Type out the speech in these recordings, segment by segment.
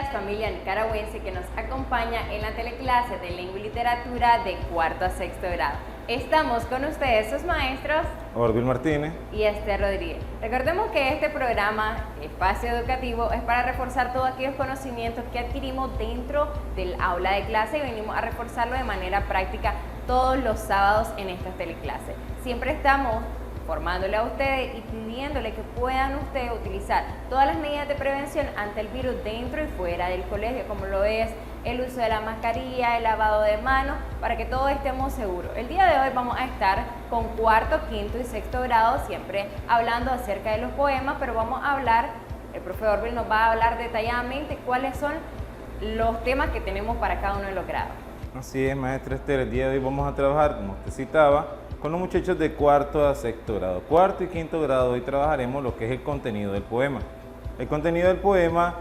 días, familia nicaragüense que nos acompaña en la teleclase de Lengua y Literatura de cuarto a sexto grado. Estamos con ustedes, sus maestros Orville Martínez y Esther Rodríguez. Recordemos que este programa, Espacio Educativo, es para reforzar todos aquellos conocimientos que adquirimos dentro del aula de clase y venimos a reforzarlo de manera práctica todos los sábados en estas teleclases. Siempre estamos formándole a ustedes y pidiéndole que puedan ustedes utilizar todas las medidas de prevención ante el virus dentro y fuera del colegio, como lo es el uso de la mascarilla, el lavado de manos, para que todos estemos seguros. El día de hoy vamos a estar con cuarto, quinto y sexto grado, siempre hablando acerca de los poemas, pero vamos a hablar, el profe Orville nos va a hablar detalladamente cuáles son los temas que tenemos para cada uno de los grados. Así es, maestra Esther, el día de hoy vamos a trabajar, como usted citaba, con los muchachos de cuarto a sexto grado. Cuarto y quinto grado, hoy trabajaremos lo que es el contenido del poema. El contenido del poema,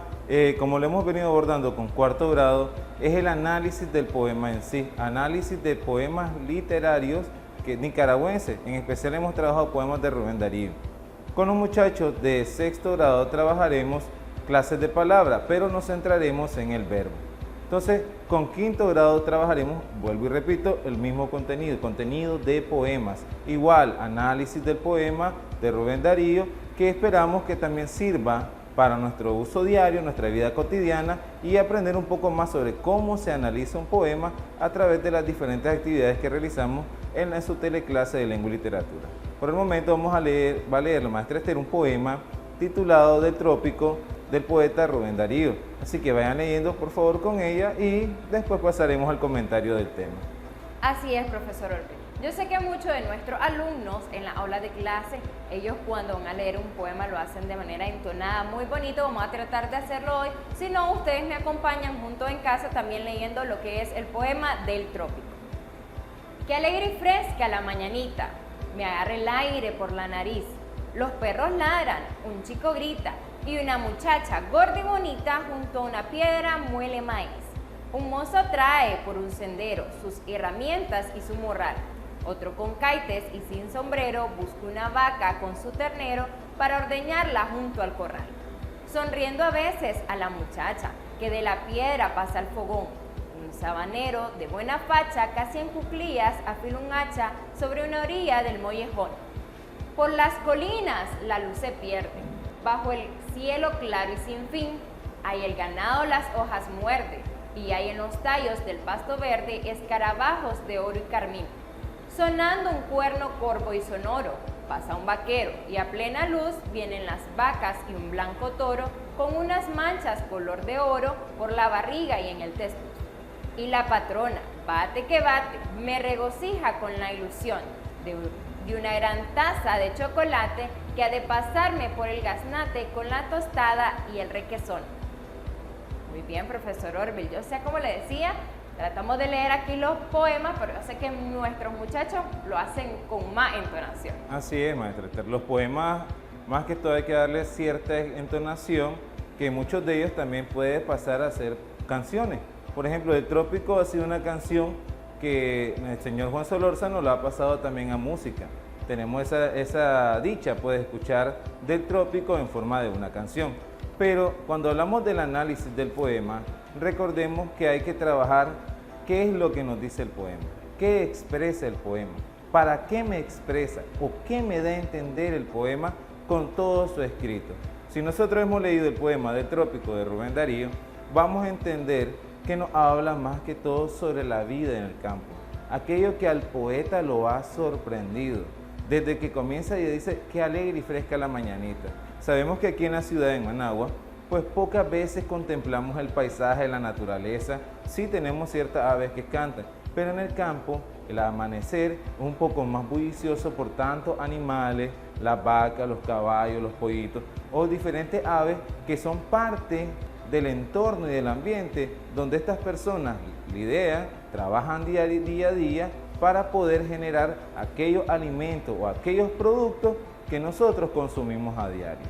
como lo hemos venido abordando con cuarto grado, es el análisis del poema en sí, análisis de poemas literarios nicaragüenses. En especial hemos trabajado poemas de Rubén Darío. Con los muchachos de sexto grado trabajaremos clases de palabra, pero nos centraremos en el verbo. Entonces, con quinto grado trabajaremos, vuelvo y repito, el mismo contenido de poemas. Igual, análisis del poema de Rubén Darío, que esperamos que también sirva para nuestro uso diario, nuestra vida cotidiana y aprender un poco más sobre cómo se analiza un poema a través de las diferentes actividades que realizamos en su teleclase de Lengua y Literatura. Por el momento va a leer la maestra Esther un poema titulado Del Trópico, del poeta Rubén Darío. Así que vayan leyendo por favor con ella y después pasaremos al comentario del tema. Así es, profesor Orville. Yo sé que muchos de nuestros alumnos en la aula de clase, ellos cuando van a leer un poema lo hacen de manera entonada, muy bonito, vamos a tratar de hacerlo hoy. Si no, ustedes me acompañan junto en casa también leyendo lo que es el poema Del Trópico. Qué alegre y fresca la mañanita, me agarra el aire por la nariz, los perros ladran, un chico grita, y una muchacha gorda y bonita junto a una piedra muele maíz. Un mozo trae por un sendero sus herramientas y su morral. Otro con caites y sin sombrero busca una vaca con su ternero para ordeñarla junto al corral. Sonriendo a veces a la muchacha que de la piedra pasa al fogón. Un sabanero de buena facha casi en cuclillas afila un hacha sobre una orilla del mollejón. Por las colinas la luz se pierde. Bajo el cielo claro y sin fin, hay el ganado las hojas muerde, y hay en los tallos del pasto verde escarabajos de oro y carmín. Sonando un cuerno corvo y sonoro, pasa un vaquero, y a plena luz vienen las vacas y un blanco toro con unas manchas color de oro por la barriga y en el testo. Y la patrona, bate que bate, me regocija con la ilusión de una gran taza de chocolate que ha de pasarme por el gaznate con la tostada y el requesón. Muy bien, profesor Orville. Yo sé, como le decía, tratamos de leer aquí los poemas, pero yo sé que nuestros muchachos lo hacen con más entonación. Así es, maestra Esther. Los poemas, más que todo hay que darles cierta entonación, que muchos de ellos también pueden pasar a ser canciones. Por ejemplo, El Trópico ha sido una canción que el señor Juan Solórzano lo ha pasado también a música. Tenemos esa dicha, pues, de escuchar Del Trópico en forma de una canción. Pero cuando hablamos del análisis del poema, recordemos que hay que trabajar qué es lo que nos dice el poema, qué expresa el poema, para qué me expresa o qué me da a entender el poema con todo su escrito. Si nosotros hemos leído el poema Del Trópico de Rubén Darío, vamos a entender que nos habla más que todo sobre la vida en el campo, aquello que al poeta lo ha sorprendido. Desde que comienza y dice, qué alegre y fresca la mañanita. Sabemos que aquí en la ciudad de Managua, pues pocas veces contemplamos el paisaje, la naturaleza, sí tenemos ciertas aves que cantan, pero en el campo el amanecer es un poco más bullicioso por tantos animales, las vacas, los caballos, los pollitos o diferentes aves que son parte del entorno y del ambiente donde estas personas lidian, trabajan día a día para poder generar aquellos alimentos o aquellos productos que nosotros consumimos a diario.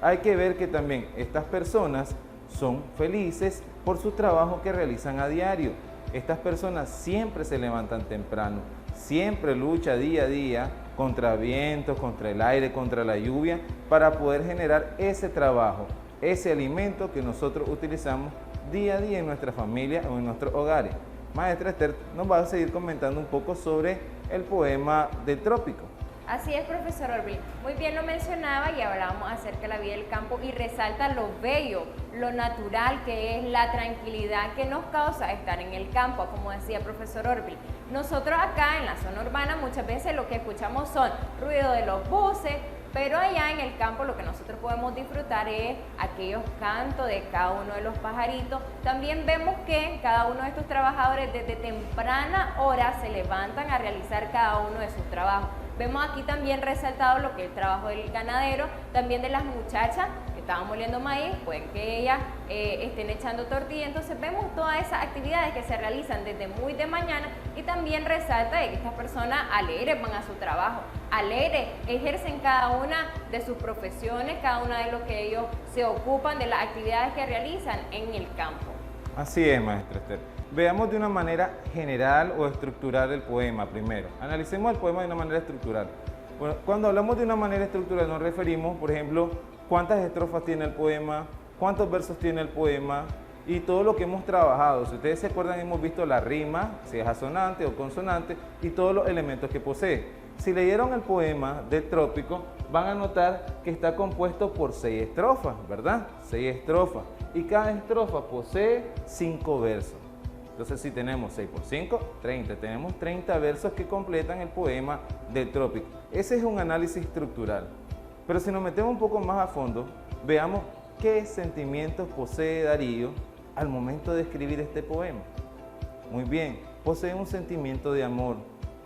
Hay que ver que también estas personas son felices por su trabajo que realizan a diario. Estas personas siempre se levantan temprano, siempre luchan día a día contra vientos, contra el aire, contra la lluvia, para poder generar ese trabajo, ese alimento que nosotros utilizamos día a día en nuestra familia o en nuestros hogares. Maestra Esther nos va a seguir comentando un poco sobre el poema del trópico. Así es, profesor Orville. Muy bien lo mencionaba y hablábamos acerca de la vida del campo y resalta lo bello, lo natural que es la tranquilidad que nos causa estar en el campo, como decía profesor Orville. Nosotros acá en la zona urbana muchas veces lo que escuchamos son ruido de los buses, pero allá en el campo lo que nosotros podemos disfrutar es aquellos cantos de cada uno de los pajaritos. También vemos que cada uno de estos trabajadores desde temprana hora se levantan a realizar cada uno de sus trabajos. Vemos aquí también resaltado lo que es el trabajo del ganadero, también de las muchachas que estaban moliendo maíz, pueden que ellas estén echando tortilla. Entonces vemos todas esas actividades que se realizan desde muy de mañana y también resalta de que estas personas alegres van a su trabajo, alegres, ejercen cada una de sus profesiones, cada una de lo que ellos se ocupan, de las actividades que realizan en el campo. Así es, maestra Esther. Veamos de una manera general o estructural el poema primero. Analicemos el poema de una manera estructural. Bueno, cuando hablamos de una manera estructural nos referimos, por ejemplo, cuántas estrofas tiene el poema, cuántos versos tiene el poema y todo lo que hemos trabajado. Si ustedes se acuerdan, hemos visto la rima, si es asonante o consonante, y todos los elementos que posee. Si leyeron el poema del trópico, van a notar que está compuesto por 6 estrofas, ¿verdad? 6 estrofas. Y cada estrofa posee 5 versos. Entonces, si tenemos 6 por 5, 30. Tenemos 30 versos que completan el poema del trópico. Ese es un análisis estructural. Pero si nos metemos un poco más a fondo, veamos qué sentimientos posee Darío al momento de escribir este poema. Muy bien, posee un sentimiento de amor.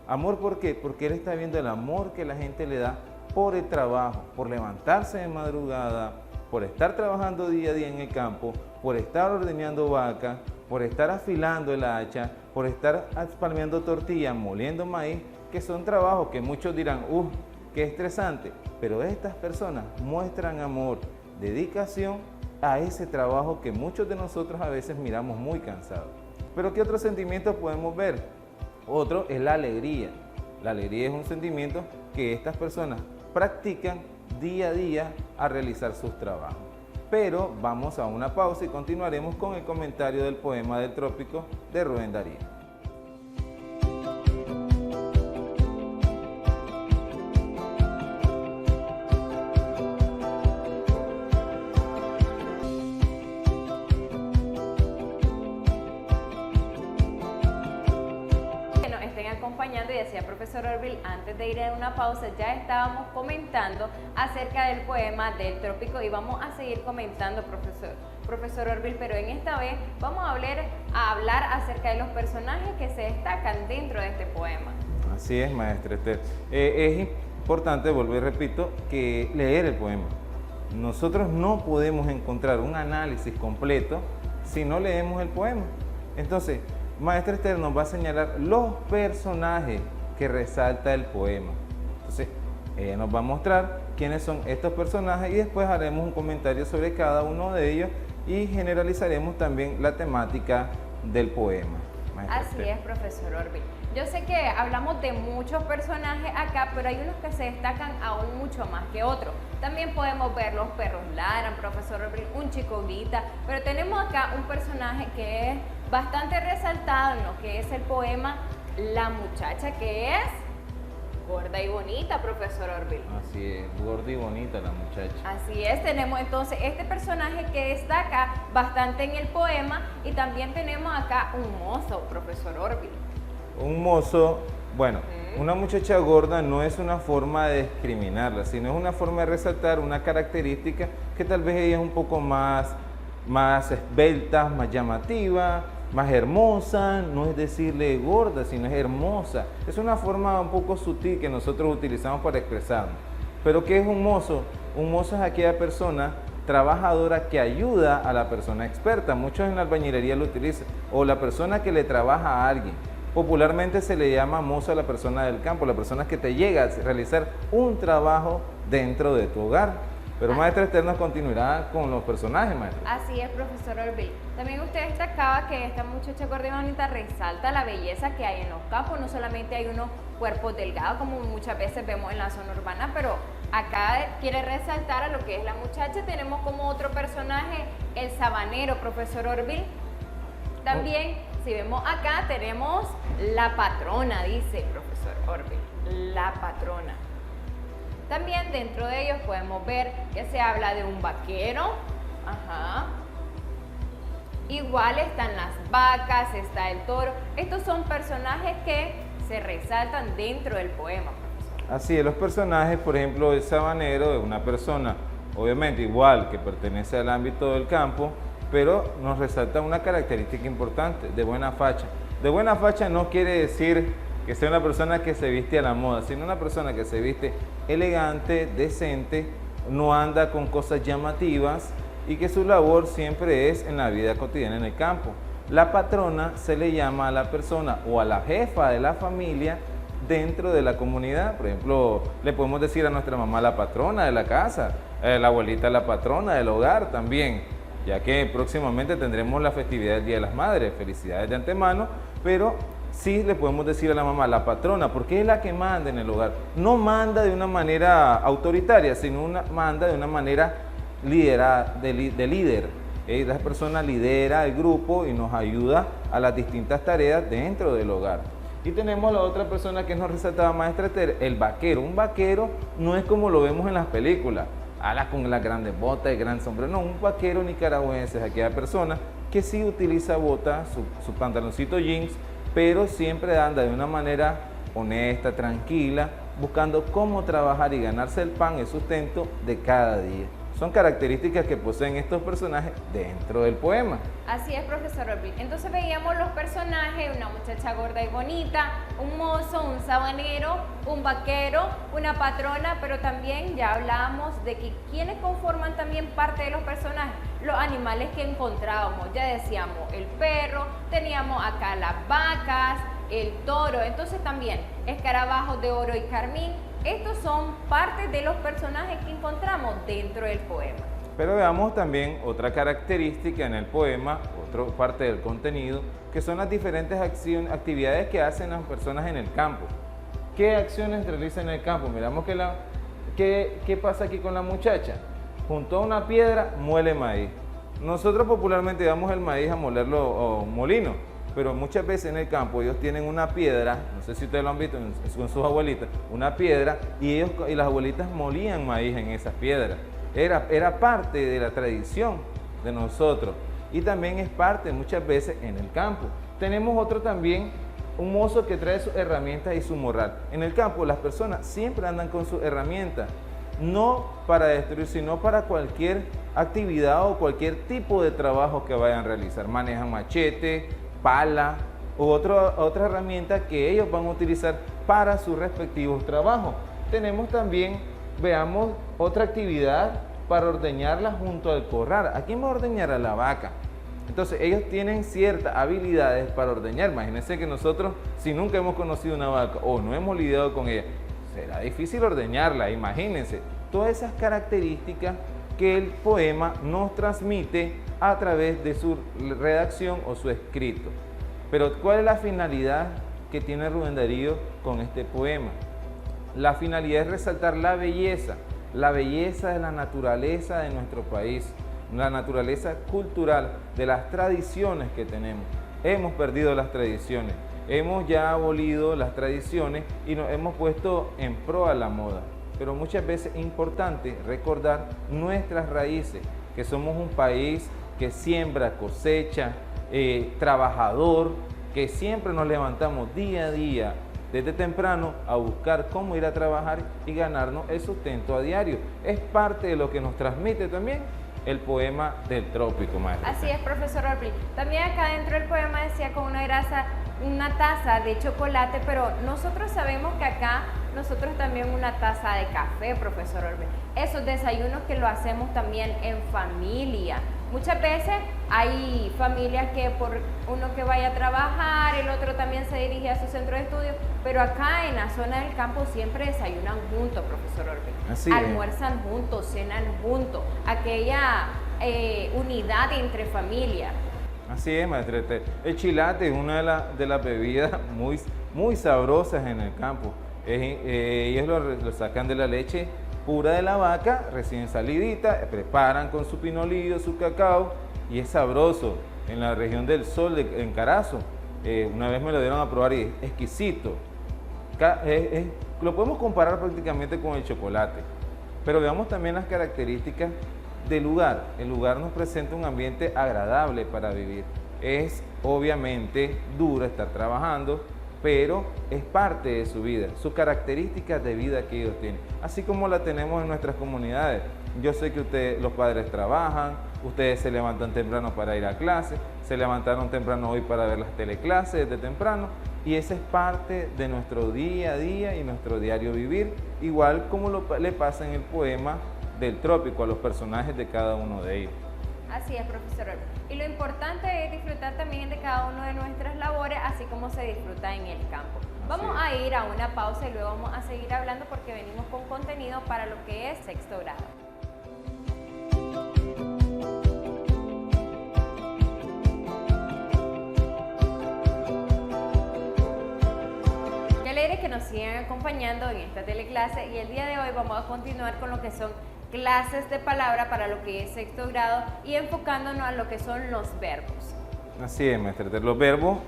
¿Amor por qué? Porque él está viendo el amor que la gente le da por el trabajo, por levantarse de madrugada, por estar trabajando día a día en el campo, por estar ordeñando vacas, por estar afilando el hacha, por estar palmeando tortillas, moliendo maíz, que son trabajos que muchos dirán, qué estresante, pero estas personas muestran amor, dedicación a ese trabajo que muchos de nosotros a veces miramos muy cansados. Pero ¿qué otros sentimientos podemos ver? Otro es la alegría. La alegría es un sentimiento que estas personas practican día a día a realizar sus trabajos. Pero vamos a una pausa y continuaremos con el comentario del poema del trópico de Rubén Darío. Acompañando y decía profesor Orville, antes de ir a una pausa ya estábamos comentando acerca del poema del trópico y vamos a seguir comentando, profesor Orville, pero en esta vez vamos a hablar acerca de los personajes que se destacan dentro de este poema. Así es, maestra Esther. Es importante, vuelvo y repito, que leer el poema. Nosotros no podemos encontrar un análisis completo si no leemos el poema. Entonces, maestra Esther nos va a señalar los personajes que resalta el poema. Entonces, ella nos va a mostrar quiénes son estos personajes y después haremos un comentario sobre cada uno de ellos y generalizaremos también la temática del poema. Así es, profesor Orville. Yo sé que hablamos de muchos personajes acá, pero hay unos que se destacan aún mucho más que otros. También podemos ver los perros ladran, profesor Orville, un chico grita, pero tenemos acá un personaje que es bastante resaltado en lo que es el poema, la muchacha que es gorda y bonita, profesor Orville. Así es, gorda y bonita la muchacha. Así es, tenemos entonces este personaje que destaca bastante en el poema y también tenemos acá un mozo, profesor Orville. Un mozo, bueno, una muchacha gorda no es una forma de discriminarla, sino es una forma de resaltar una característica que tal vez ella es un poco más esbelta, más llamativa, más hermosa, no es decirle gorda, sino es hermosa. Es una forma un poco sutil que nosotros utilizamos para expresarnos. Pero ¿qué es un mozo? Un mozo es aquella persona trabajadora que ayuda a la persona experta. Muchos en la albañilería lo utilizan. O la persona que le trabaja a alguien. Popularmente se le llama mozo a la persona del campo, la persona que te llega a realizar un trabajo dentro de tu hogar. Pero maestra Esther nos continuará con los personajes, maestra. Así es, profesor Orville. También usted destacaba que esta muchacha gorda y bonita resalta la belleza que hay en los campos. No solamente hay unos cuerpos delgados, como muchas veces vemos en la zona urbana, pero acá quiere resaltar a lo que es la muchacha. Tenemos como otro personaje el sabanero, profesor Orville. También, si vemos acá, tenemos la patrona, dice el profesor Orville, la patrona. También dentro de ellos podemos ver que se habla de un vaquero. Ajá. Igual están las vacas, está el toro. Estos son personajes que se resaltan dentro del poema, profesor. Así es, los personajes, por ejemplo, el sabanero es una persona, obviamente igual, que pertenece al ámbito del campo, pero nos resalta una característica importante, de buena facha. De buena facha no quiere decir que sea una persona que se viste a la moda, sino una persona que se viste elegante, decente, no anda con cosas llamativas y que su labor siempre es en la vida cotidiana en el campo. La patrona se le llama a la persona o a la jefa de la familia dentro de la comunidad. Por ejemplo, le podemos decir a nuestra mamá la patrona de la casa, la abuelita la patrona del hogar también, ya que próximamente tendremos la festividad del Día de las Madres. Felicidades de antemano, pero sí le podemos decir a la mamá la patrona, porque es la que manda en el hogar. No manda de una manera autoritaria, sino manda de una manera de líder. La persona lidera el grupo y nos ayuda a las distintas tareas dentro del hogar. Y tenemos la otra persona que nos resaltaba maestra Esther, el vaquero. Un vaquero no es como lo vemos en las películas, con las grandes botas, el gran sombrero. No, un vaquero nicaragüense es aquella persona que sí utiliza botas, su pantaloncito jeans, pero siempre anda de una manera honesta, tranquila, buscando cómo trabajar y ganarse el pan, el sustento de cada día. Son características que poseen estos personajes dentro del poema. Así es, profesor Orville. Entonces veíamos los personajes, una muchacha gorda y bonita, un mozo, un sabanero, un vaquero, una patrona, pero también ya hablábamos de que quienes conforman también parte de los personajes, los animales que encontrábamos. Ya decíamos el perro, teníamos acá las vacas, el toro, entonces también escarabajos de oro y carmín. Estos son parte de los personajes que encontramos dentro del poema. Pero veamos también otra característica en el poema, otra parte del contenido, que son las diferentes actividades que hacen las personas en el campo. ¿Qué acciones realizan en el campo? Miramos ¿qué pasa aquí con la muchacha? Junto a una piedra, muele maíz. Nosotros popularmente damos el maíz a molerlo o molino, pero muchas veces en el campo ellos tienen una piedra, no sé si ustedes lo han visto con sus abuelitas, una piedra, y las abuelitas molían maíz en esas piedras. Era parte de la tradición de nosotros y también es parte muchas veces en el campo. Tenemos otro también, un mozo que trae sus herramientas y su morral. En el campo las personas siempre andan con sus herramientas, no para destruir, sino para cualquier actividad o cualquier tipo de trabajo que vayan a realizar. Manejan machete, pala u otra herramienta que ellos van a utilizar para sus respectivos trabajos. Tenemos también, veamos, otra actividad para ordeñarla junto al corral. ¿A quién va a ordeñar? A la vaca. Entonces ellos tienen ciertas habilidades para ordeñar. Imagínense que nosotros, si nunca hemos conocido una vaca o no hemos lidiado con ella, será difícil ordeñarla. Imagínense todas esas características que el poema nos transmite a través de su redacción o su escrito. Pero ¿cuál es la finalidad que tiene Rubén Darío con este poema? La finalidad es resaltar la belleza de la naturaleza de nuestro país, la naturaleza cultural, de las tradiciones que tenemos. Hemos perdido las tradiciones, hemos ya abolido las tradiciones y nos hemos puesto en pro a la moda. Pero muchas veces es importante recordar nuestras raíces, que somos un país que siembra, cosecha, trabajador, que siempre nos levantamos día a día, desde temprano, a buscar cómo ir a trabajar y ganarnos el sustento a diario. Es parte de lo que nos transmite también el poema del trópico, maestro. Así es, profesor Orville. También acá dentro del poema decía con una taza de chocolate, pero nosotros sabemos que acá nosotros también una taza de café, profesor Orville. Esos desayunos que lo hacemos también en familia. Muchas veces hay familias que por uno que vaya a trabajar, el otro también se dirige a su centro de estudio, pero acá en la zona del campo siempre desayunan juntos, profesor Orville. Así es. Almuerzan juntos, cenan juntos, aquella unidad entre familia. Así es, maestra Esther. El chilate es una de las bebidas muy sabrosas en el campo. Ellos lo sacan de la leche pura de la vaca, recién salidita, preparan con su pinolillo, su cacao, y es sabroso. En la región del Sol, en Carazo, una vez me lo dieron a probar y es exquisito. Lo podemos comparar prácticamente con el chocolate, pero veamos también las características del lugar. El lugar nos presenta un ambiente agradable para vivir. Es obviamente duro estar trabajando, pero es parte de su vida, sus características de vida que ellos tienen, así como la tenemos en nuestras comunidades. Yo sé que ustedes, los padres, trabajan, ustedes se levantan temprano para ir a clase, se levantaron temprano hoy para ver las teleclases desde temprano, y esa es parte de nuestro día a día y nuestro diario vivir, igual como le pasa en el poema del Trópico a los personajes de cada uno de ellos. Así es, profesor. Y lo importante es disfrutar también de cada una de nuestras labores, así como se disfruta en el campo. Vamos a ir a una pausa y luego vamos a seguir hablando porque venimos con contenido para lo que es sexto grado. Qué alegre que nos sigan acompañando en esta teleclase, y el día de hoy vamos a continuar con lo que son clases de palabra para lo que es sexto grado y enfocándonos a lo que son los verbos. Así es, maestra. Los verbos,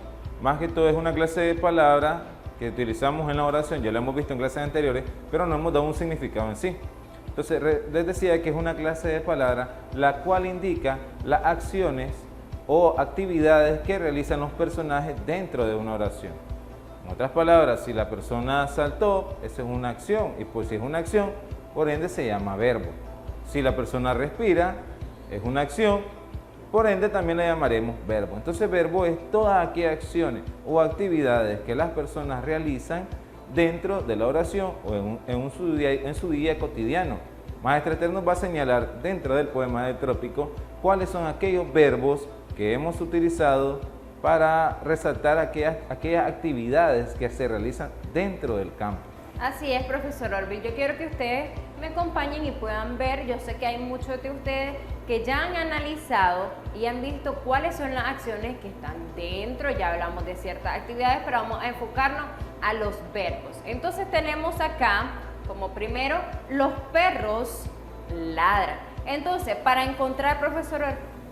más que todo, es una clase de palabra que utilizamos en la oración, ya lo hemos visto en clases anteriores, pero no hemos dado un significado en sí. Entonces, les decía que es una clase de palabra la cual indica las acciones o actividades que realizan los personajes dentro de una oración. En otras palabras, si la persona saltó, esa es una acción, y pues si es una acción, por ende se llama verbo. Si la persona respira, es una acción, por ende también la llamaremos verbo. Entonces verbo es todas aquellas acciones o actividades que las personas realizan dentro de la oración o en su día cotidiano. Maestra Esther nos va a señalar dentro del poema del Trópico cuáles son aquellos verbos que hemos utilizado para resaltar aquellas actividades que se realizan dentro del campo. Así es, profesor Orville. Yo quiero que ustedes me acompañen y puedan ver. Yo sé que hay muchos de ustedes que ya han analizado y han visto cuáles son las acciones que están dentro. Ya hablamos de ciertas actividades, pero vamos a enfocarnos a los verbos. Entonces tenemos acá, como primero, los perros ladran. Entonces, para encontrar, profesor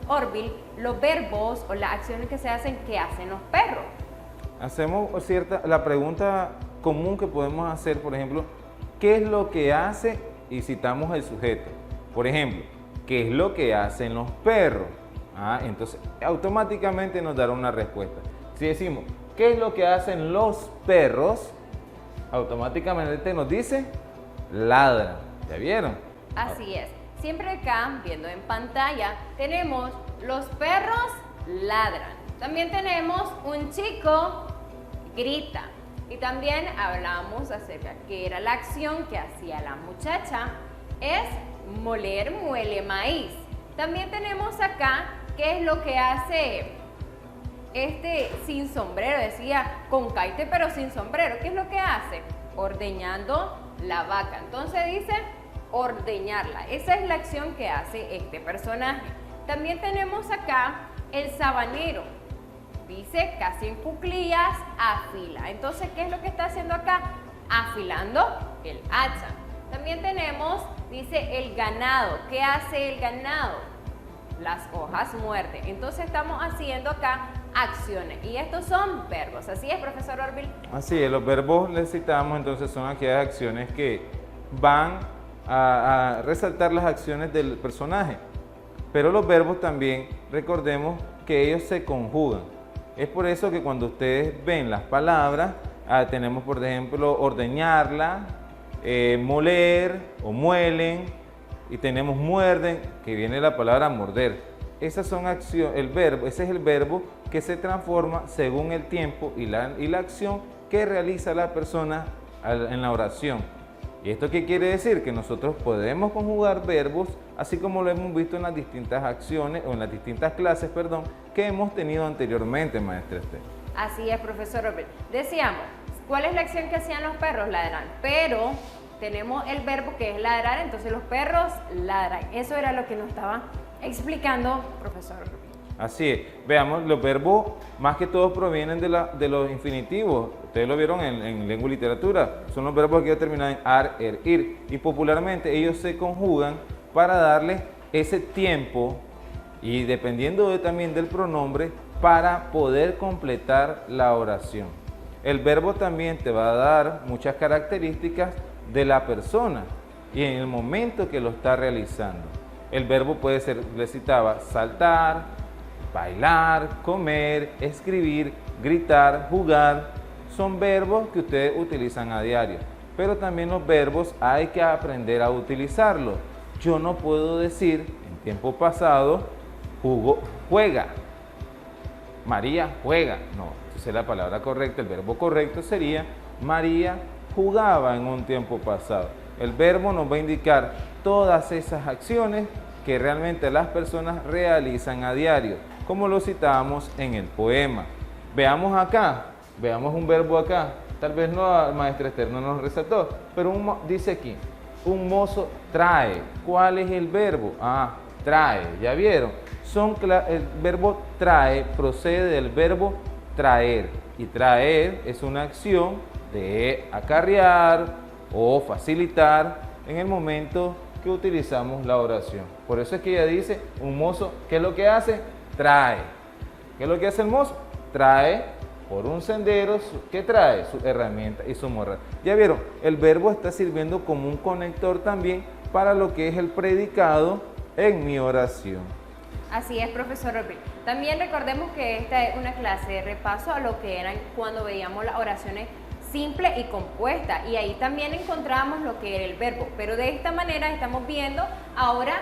Orville, los verbos o las acciones que se hacen, ¿qué hacen los perros? Hacemos la pregunta común que podemos hacer, por ejemplo, ¿qué es lo que hace? Y citamos el sujeto. Por ejemplo, ¿qué es lo que hacen los perros? Entonces, automáticamente nos dará una respuesta. Si decimos, ¿qué es lo que hacen los perros? Automáticamente nos dice, ladran. ¿Ya vieron? Así es. Siempre acá, viendo en pantalla, tenemos los perros ladran. También tenemos un chico grita. Y también hablamos acerca de qué era la acción que hacía la muchacha. Es moler, muele maíz. También tenemos acá qué es lo que hace este sin sombrero. Decía con caite pero sin sombrero. ¿Qué es lo que hace? Ordeñando la vaca. Entonces dice ordeñarla. Esa es la acción que hace este personaje. También tenemos acá el sabanero. Dice casi en cuclillas, afila. Entonces, ¿qué es lo que está haciendo acá? Afilando el hacha. También tenemos, dice el ganado. ¿Qué hace el ganado? Las hojas muerden. Entonces estamos haciendo acá acciones. Y estos son verbos. ¿Así es, profesor Orville? Así es, los verbos necesitamos entonces son aquellas acciones que van a resaltar las acciones del personaje. Pero los verbos también, recordemos que ellos se conjugan. Es por eso que cuando ustedes ven las palabras, tenemos por ejemplo ordeñarla, moler o muelen, y tenemos muerden, que viene la palabra morder. Esas son acciones, ese es el verbo que se transforma según el tiempo y la acción que realiza la persona en la oración. ¿Y esto qué quiere decir? Que nosotros podemos conjugar verbos, así como lo hemos visto en las distintas acciones, o en las distintas clases, perdón, que hemos tenido anteriormente, maestra Esther. Así es, profesor Robert. Decíamos, ¿cuál es la acción que hacían los perros? Ladran. Pero tenemos el verbo que es ladrar, entonces los perros ladran. Eso era lo que nos estaba explicando, profesor Robert. Así es. Veamos, los verbos más que todo provienen de los infinitivos. Ustedes lo vieron en lengua y literatura. Son los verbos que ya terminan en ar, er, ir. Y popularmente ellos se conjugan para darle ese tiempo y dependiendo también del pronombre para poder completar la oración. El verbo también te va a dar muchas características de la persona y en el momento que lo está realizando. El verbo puede ser, les citaba, saltar, bailar, comer, escribir, gritar, jugar. Son verbos que ustedes utilizan a diario. Pero también los verbos hay que aprender a utilizarlos. Yo no puedo decir en tiempo pasado, jugó, juega. María juega. No, esa es la palabra correcta. El verbo correcto sería María jugaba en un tiempo pasado. El verbo nos va a indicar todas esas acciones que realmente las personas realizan a diario, como lo citábamos en el poema. Veamos acá, veamos un verbo acá. Tal vez no, maestra Esther no nos resaltó, pero dice aquí, un mozo trae. ¿Cuál es el verbo? Ah, trae, ¿ya vieron? El verbo trae procede del verbo traer, y traer es una acción de acarrear o facilitar en el momento que utilizamos la oración. Por eso es que ella dice, un mozo, ¿qué es lo que hace? Trae. ¿Qué es lo que hace el mozo? Trae por un sendero, ¿qué trae? Su herramienta y su morral. Ya vieron, el verbo está sirviendo como un conector también para lo que es el predicado en mi oración. Así es, profesor Orville. También recordemos que esta es una clase de repaso a lo que eran cuando veíamos las oraciones simples y compuestas, y ahí también encontramos lo que era el verbo, pero de esta manera estamos viendo ahora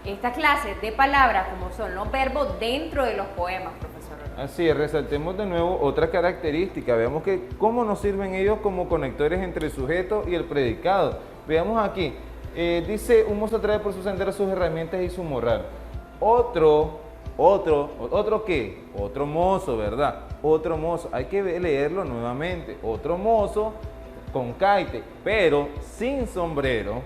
esta clase de palabras como son los verbos dentro de los poemas, profesor Orville. Así es, resaltemos de nuevo otra característica, veamos que cómo nos sirven ellos como conectores entre el sujeto y el predicado. Veamos aquí, dice, un mozo trae por su sendero sus herramientas y su morral. ¿Otro qué? Otro mozo, ¿verdad? Otro mozo, hay que leerlo nuevamente. Otro mozo con caite, pero sin sombrero,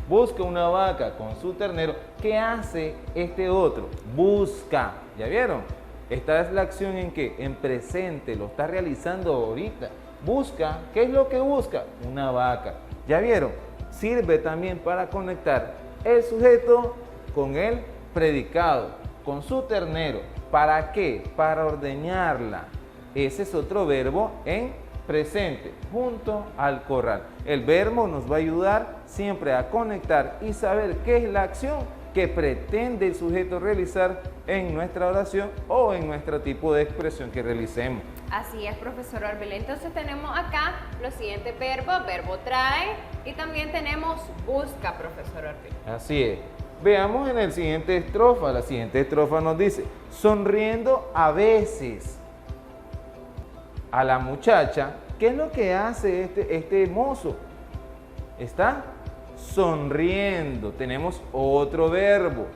busca una vaca con su ternero. ¿Qué hace este otro? Busca, ¿ya vieron? Esta es la acción en que, en presente, lo está realizando ahorita. Busca, ¿qué es lo que busca? Una vaca, ¿ya vieron? Sirve también para conectar el sujeto con el predicado, con su ternero. ¿Para qué? Para ordeñarla. Ese es otro verbo en presente, junto al corral. El verbo nos va a ayudar siempre a conectar y saber qué es la acción que pretende el sujeto realizar en nuestra oración o en nuestro tipo de expresión que realicemos. Así es, profesor Orville. Entonces tenemos acá los siguientes verbos, verbo trae, y también tenemos busca, profesor Orville. Así es. Veamos en la siguiente estrofa. La siguiente estrofa nos dice, sonriendo a veces a la muchacha. ¿Qué es lo que hace este mozo? Está sonriendo. Tenemos otro verbo.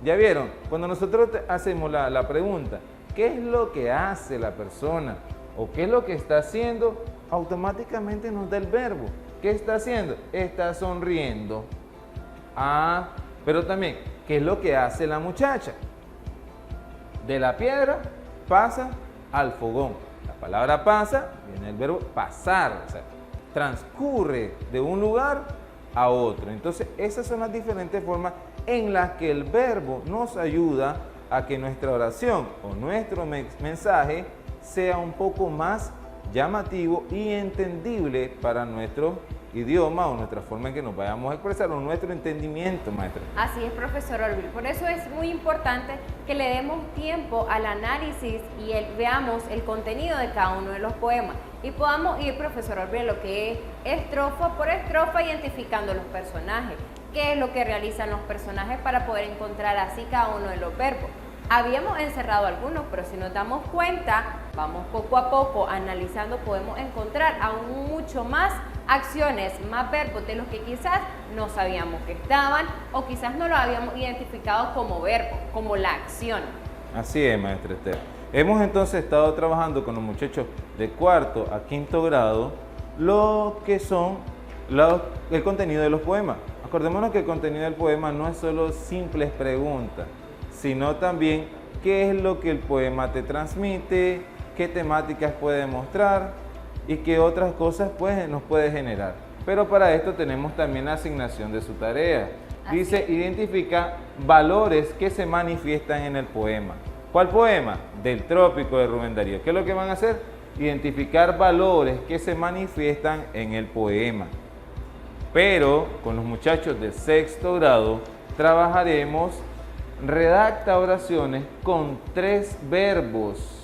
¿Ya vieron? Cuando nosotros hacemos la pregunta, ¿qué es lo que hace la persona? ¿O qué es lo que está haciendo? Automáticamente nos da el verbo. ¿Qué está haciendo? Está sonriendo. Ah, pero también, ¿qué es lo que hace la muchacha? De la piedra pasa al fogón. La palabra pasa, viene el verbo pasar, o sea, transcurre de un lugar a otro. Entonces, esas son las diferentes formas en las que el verbo nos ayuda a que nuestra oración o nuestro mensaje sea un poco más llamativo y entendible para nuestro idioma o nuestra forma en que nos vayamos a expresar o nuestro entendimiento, maestra. Así es, profesor Orville. Por eso es muy importante que le demos tiempo al análisis y veamos el contenido de cada uno de los poemas y podamos ir, profesor Orville, lo que es estrofa por estrofa, identificando los personajes, qué es lo que realizan los personajes para poder encontrar así cada uno de los verbos. Habíamos encerrado algunos, pero si nos damos cuenta, vamos poco a poco analizando, podemos encontrar aún mucho más acciones, más verbos de los que quizás no sabíamos que estaban o quizás no lo habíamos identificado como verbo, como la acción. Así es, maestra Esther. Hemos entonces estado trabajando con los muchachos de cuarto a quinto grado lo que son el contenido de los poemas. Acordémonos que el contenido del poema no es solo simples preguntas, sino también qué es lo que el poema te transmite, qué temáticas puede mostrar, y qué otras cosas pues nos puede generar. Pero para esto tenemos también la asignación de su tarea. Dice, identifica valores que se manifiestan en el poema. ¿Cuál poema? Del Trópico de Rubén Darío. ¿Qué es lo que van a hacer? Identificar valores que se manifiestan en el poema. Pero con los muchachos de sexto grado trabajaremos redacta oraciones con 3 verbos.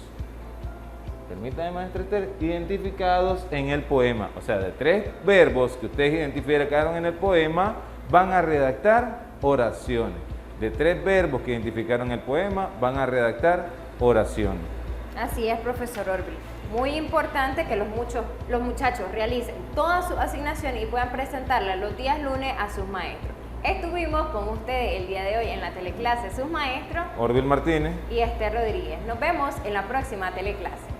Permítame, maestra Esther, identificados en el poema. O sea, de 3 verbos que ustedes identificaron en el poema, van a redactar oraciones. De 3 verbos que identificaron en el poema, van a redactar oraciones. Así es, profesor Orville. Muy importante que los muchachos realicen todas sus asignaciones y puedan presentarlas los días lunes a sus maestros. Estuvimos con ustedes el día de hoy en la teleclase sus maestros Orville Martínez y Esther Rodríguez. Nos vemos en la próxima teleclase.